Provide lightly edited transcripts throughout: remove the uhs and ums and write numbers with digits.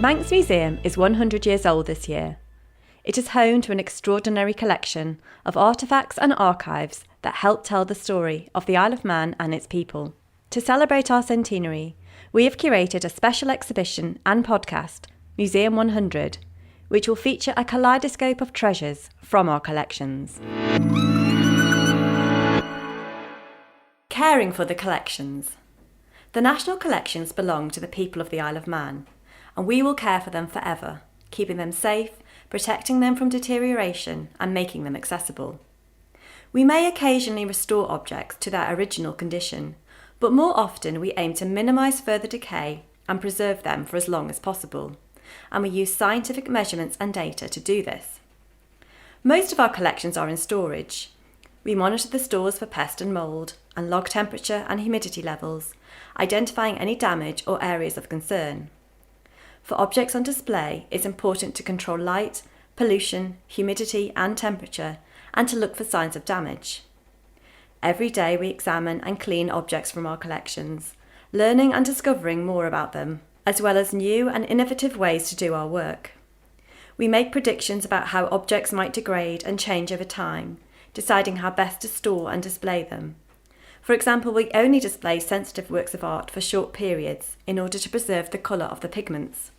Manx Museum is 100 years old this year. It is home to an extraordinary collection of artefacts and archives that help tell the story of the Isle of Man and its people. To celebrate our centenary, we have curated a special exhibition and podcast, Museum 100, which will feature a kaleidoscope of treasures from our collections. Caring for the collections. The national collections belong to the people of the Isle of Man, and we will care for them forever, keeping them safe, protecting them from deterioration, and making them accessible. We may occasionally restore objects to their original condition, but more often we aim to minimise further decay and preserve them for as long as possible, and we use scientific measurements and data to do this. Most of our collections are in storage. We monitor the stores for pest and mould, and log temperature and humidity levels, identifying any damage or areas of concern. For objects on display, it's important to control light, pollution, humidity and temperature, and to look for signs of damage. Every day we examine and clean objects from our collections, learning and discovering more about them, as well as new and innovative ways to do our work. We make predictions about how objects might degrade and change over time, deciding how best to store and display them. For example, we only display sensitive works of art for short periods in order to preserve the colour of the pigments.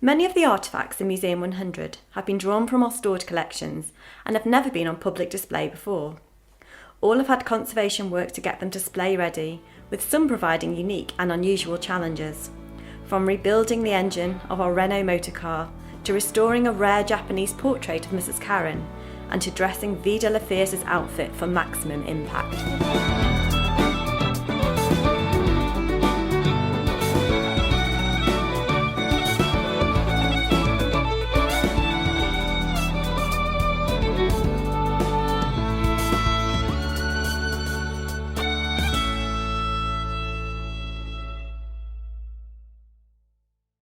Many of the artefacts in Museum 100 have been drawn from our stored collections and have never been on public display before. All have had conservation work to get them display ready, with some providing unique and unusual challenges, from rebuilding the engine of our Renault motorcar to restoring a rare Japanese portrait of Mrs. Karen, and to dressing Vida La Fierce's outfit for maximum impact.